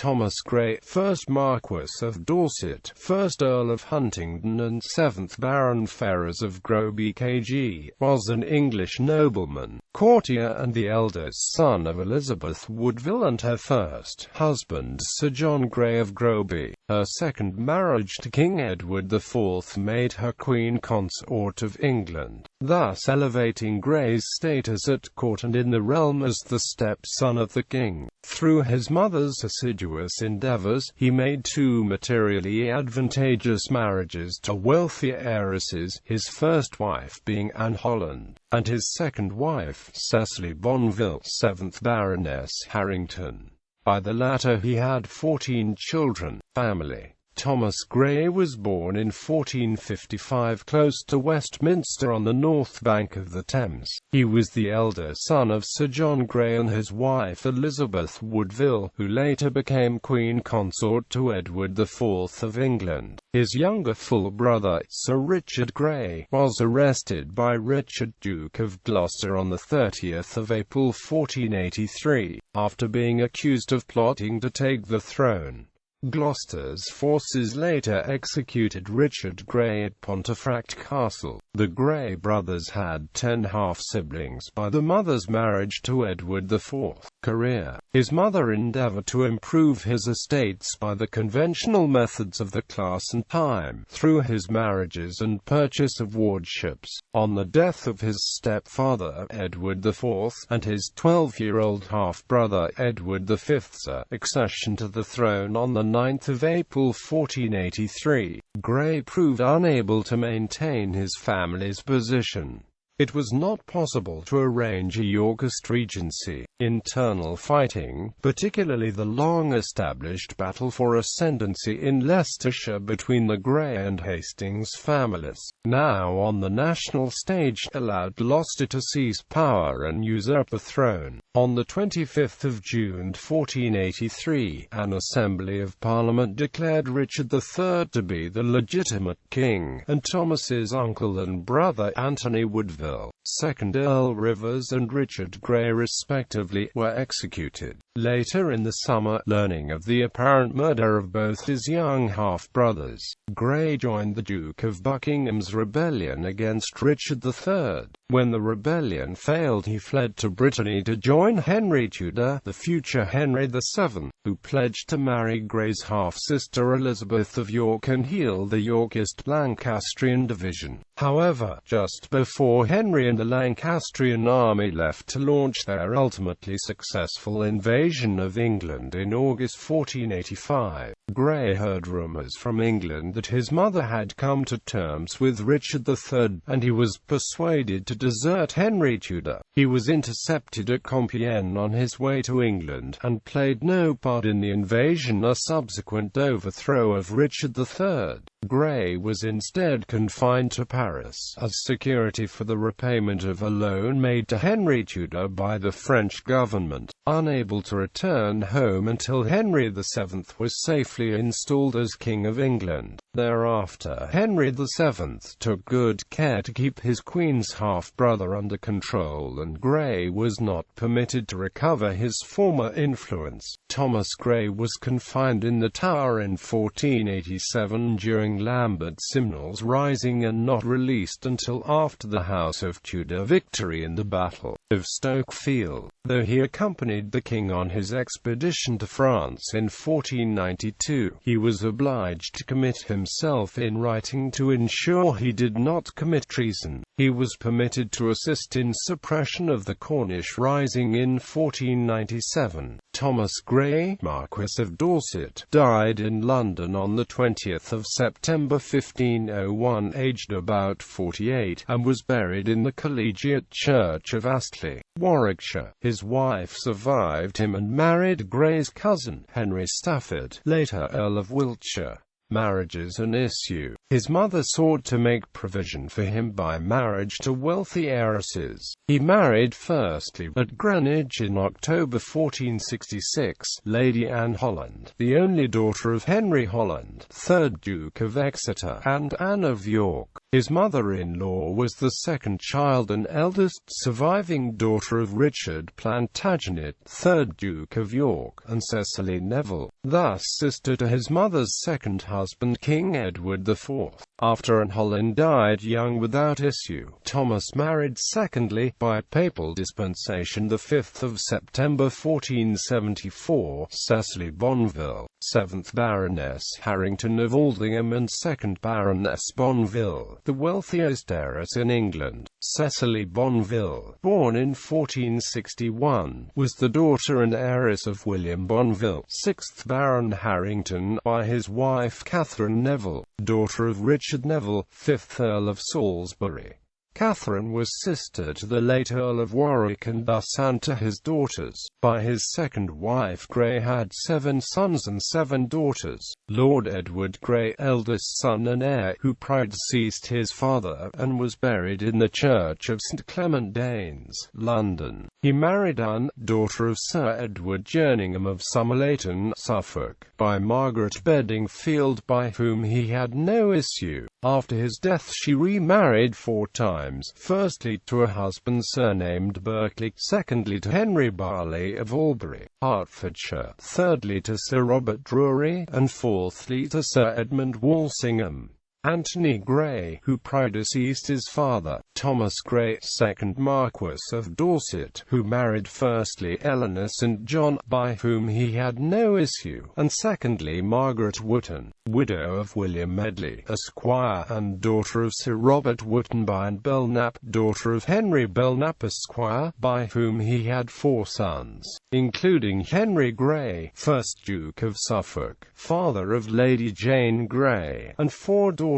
Thomas Grey, 1st Marquess of Dorset, 1st Earl of Huntingdon and 7th Baron Ferrers of Groby.H, was an English nobleman, courtier and the eldest son of Elizabeth Woodville and her first husband Sir John Grey of Groby. Her second marriage to King Edward IV made her Queen Consort of England, thus elevating Grey's status at court and in the realm as the stepson of the king. Through his mother's assiduous endeavours, he made two materially advantageous marriages to wealthier heiresses, his first wife being Anne Holland, and his second wife, Cecily Bonville, 7th Baroness Harington.By the latter he had 14 children. Family. Thomas Grey was born in 1455 close to Westminster on the north bank of the Thames. He was the elder son of Sir John Grey and his wife Elizabeth Woodville, who later became Queen Consort to Edward IV of England. His younger full brother, Sir Richard Grey, was arrested by Richard, Duke of Gloucester on 30th of April 1483, after being accused of plotting to take the throne. Gloucester's forces later executed Richard Grey at Pontefract Castle. The Grey brothers had 10 half-siblings by the mother's marriage to Edward IV. Career. His mother endeavoured to improve his estates by the conventional methods of the class and time, through his marriages and purchase of wardships. On the death of his stepfather, Edward IV, and his 12-year-old half-brother, Edward V's accession to the throne on the 9th of April 1483, Grey proved unable to maintain his family's position. It was not possible to arrange a Yorkist regency. Internal fighting, particularly the long-established battle for ascendancy in Leicestershire between the Grey and Hastings families, now on the national stage, allowed Gloucester to seize power and usurp the throne. On 25 June 1483, an Assembly of Parliament declared Richard III to be the legitimate king, and Thomas's uncle and brother Anthony Woodville, 2nd Earl Rivers and Richard Grey respectively, were executed. Later in the summer, learning of the apparent murder of both his young half-brothers, Grey joined the Duke of Buckingham's rebellion against Richard III. When the rebellion failed, he fled to Brittany to join Henry Tudor, the future Henry VII, who pledged to marry Grey's half-sister Elizabeth of York and heal the Yorkist Lancastrian division. However, just before Henry and the Lancastrian army left to launch their ultimately successful invasion of England in August 1485, Grey heard rumours from England that his mother had come to terms with Richard III, and he was persuaded to desert Henry Tudor. He was intercepted at Compiègne on his way to England, and played no part in the invasion or subsequent overthrow of Richard III. Grey was instead confined to Paris as security for the repayment of a loan made to Henry Tudor by the French government, unable to return home until Henry VII was safely installed as King of England. Thereafter, Henry VII took good care to keep his Queen's half-brother under control, and Grey was not permitted to recover his former influence. Thomas Grey was confined in the Tower in 1487 during Lambert Simnel's rising and not released until after the House of Tudor victory in the Battle of Stoke Field, though he accompanied the king on his expedition to France in 1492. He was obliged to commit himself in writing to ensure he did not commit treason. He was permitted to assist in suppression of the Cornish Rising in 1497. Thomas Grey, Marquess of Dorset, died in London on 20 September 1501, aged about 48, and was buried in the Collegiate Church of Astley, Warwickshire. His wife survived him and married Grey's cousin, Henry Stafford, later Earl of Wiltshire. Marriages an issue. His mother sought to make provision for him by marriage to wealthy heiresses. He married firstly, at Greenwich in October 1466, Lady Anne Holland, the only daughter of Henry Holland, 3rd Duke of Exeter, and Anne of York. His mother-in-law was the second child and eldest surviving daughter of Richard Plantagenet, 3rd Duke of York, and Cecily Neville, thus sister to his mother's second husband King Edward IV. After Anne Holland died young without issue, Thomas married secondly, by papal dispensation, the 5th of September 1474, Cecily Bonville, 7th Baroness Harington of Aldingham and 2nd Baroness Bonville, the wealthiest heiress in England. Cecily Bonville, born in 1461, was the daughter and heiress of William Bonville, 6th Baron Harington, by his wife Catherine Neville, daughter of Richard Neville, 5th Earl of Salisbury. Catherine was sister to the late Earl of Warwick and thus aunt to his daughters. By his second wife Grey had 7 sons and 7 daughters. Lord Edward Grey, eldest son and heir, who predeceased his father, and was buried in the church of St Clement Danes, London. He married Anne, daughter of Sir Edward Jerningham of Somerleyton, Suffolk, by Margaret Bedingfield, by whom he had no issue. After his death she remarried 4 times, firstly to a husband surnamed Berkeley, secondly to Henry Barley of Albury, Hertfordshire, thirdly to Sir Robert Drury, and fourthly to Sir Edmund Walsingham. Anthony Grey, who predeceased his father, Thomas Grey, 2nd Marquess of Dorset, who married firstly Eleanor St John, by whom he had no issue, and secondly Margaret Wotton, widow of William Medley, Esquire, and daughter of Sir Robert Wotton.By and Belknap, daughter of Henry Belknap, Esquire, by whom he had 4 sons, including Henry Grey, 1st Duke of Suffolk, father of Lady Jane Grey, and 4 daughters.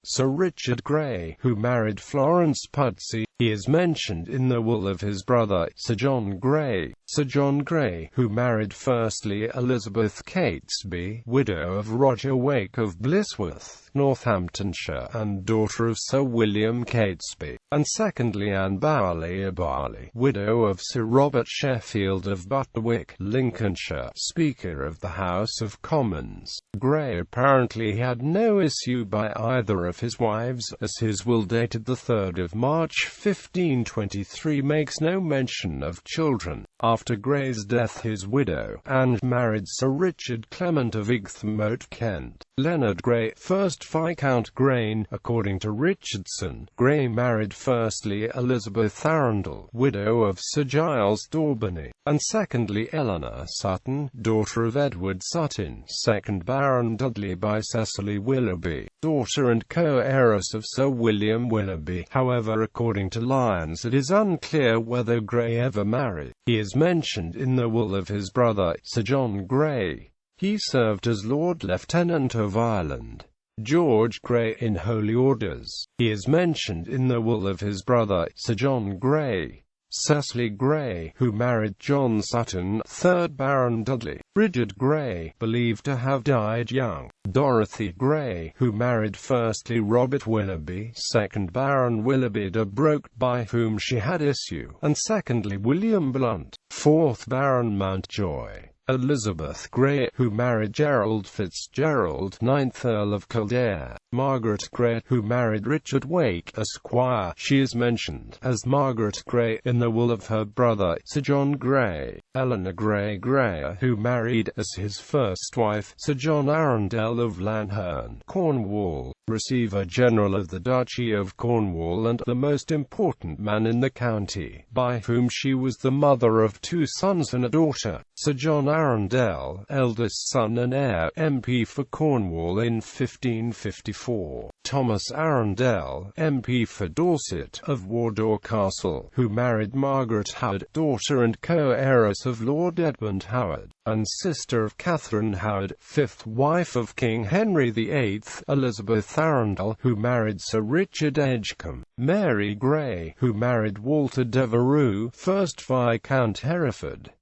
Sir Richard Grey, who married Florence Pudsey, he is mentioned in the will of his brother, Sir John Grey. Sir John Grey, who married firstly Elizabeth Catesby, widow of Roger Wake of Blisworth, Northamptonshire, and daughter of Sir William Catesby, and secondly Anne Barley, widow of Sir Robert Sheffield of Butterwick, Lincolnshire, Speaker of the House of Commons. Grey apparently had no issue by either of his wives, as his will dated the 3rd of March 1523 makes no mention of children. After Grey's death his widow, Anne, married Sir Richard Clement of Igthmote, Kent. Leonard Grey, 1st Viscount Grey. According to Richardson, Grey married firstly Elizabeth Arundel, widow of Sir Giles Daubeny, and secondly Eleanor Sutton, daughter of Edward Sutton, 2nd Baron Dudley, by Cecily Willoughby, daughter and co-heiress of Sir William Willoughby. However, according to Lyons, it is unclear whether Grey ever married. He is mentioned in the will of his brother, Sir John Grey. He served as Lord Lieutenant of Ireland. George Grey, in Holy Orders. He is mentioned in the will of his brother, Sir John Grey. Cecily Grey, who married John Sutton, 3rd Baron Dudley. Bridget Grey, believed to have died young. Dorothy Grey, who married firstly Robert Willoughby, 2nd Baron Willoughby de Broke, by whom she had issue, and secondly William Blunt, 4th Baron Mountjoy. Elizabeth Grey, who married Gerald Fitzgerald, 9th Earl of Kildare. Margaret Grey, who married Richard Wake, Esquire. She is mentioned as Margaret Grey in the will of her brother, Sir John Grey. Eleanor Grey Greyer, who married, as his first wife, Sir John Arundel of Lanherne, Cornwall, Receiver General of the Duchy of Cornwall and the most important man in the county, by whom she was the mother of 2 sons and a daughter. Sir John Arundel, eldest son and heir, MP for Cornwall in 1554. Thomas Arundel, MP for Dorset, of Wardour Castle, who married Margaret Howard, daughter and co-heiress of Lord Edmund Howard, and sister of Catherine Howard, 5th wife of King Henry VIII. Elizabeth Arundel, who married Sir Richard Edgecombe. Mary Grey, who married Walter Devereux, 1st Viscount Hereford.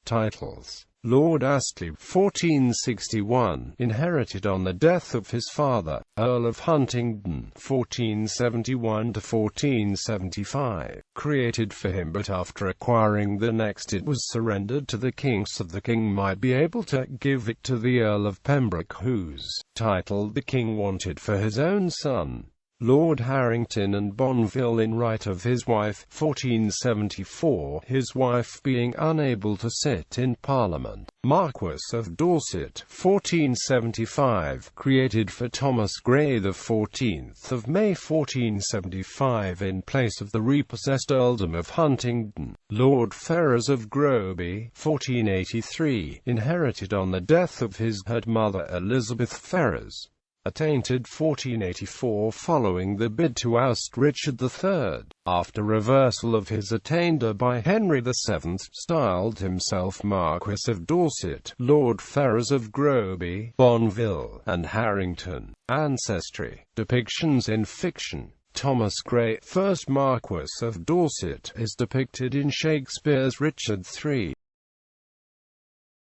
Titles Lord Astley, 1461, inherited on the death of his father, Earl of Huntingdon, 1471–1475, created for him, but after acquiring the next it was surrendered to the king so the king might be able to give it to the Earl of Pembroke, whose title the king wanted for his own son, Lord Harington and Bonville, in right of his wife, 1474, his wife being unable to sit in Parliament. Marquess of Dorset, 1475, created for Thomas Grey the 14th of May 1475 in place of the repossessed earldom of Huntingdon. Lord Ferrers of Groby, 1483, inherited on the death of his head mother Elizabeth Ferrers, attainted 1484 following the bid to oust Richard III, after reversal of his attainder by Henry VII, styled himself Marquess of Dorset. Lord Ferrers of Groby, Bonville, and Harington. Ancestry. Depictions in fiction. Thomas Grey, 1st Marquess of Dorset, is depicted in Shakespeare's Richard III.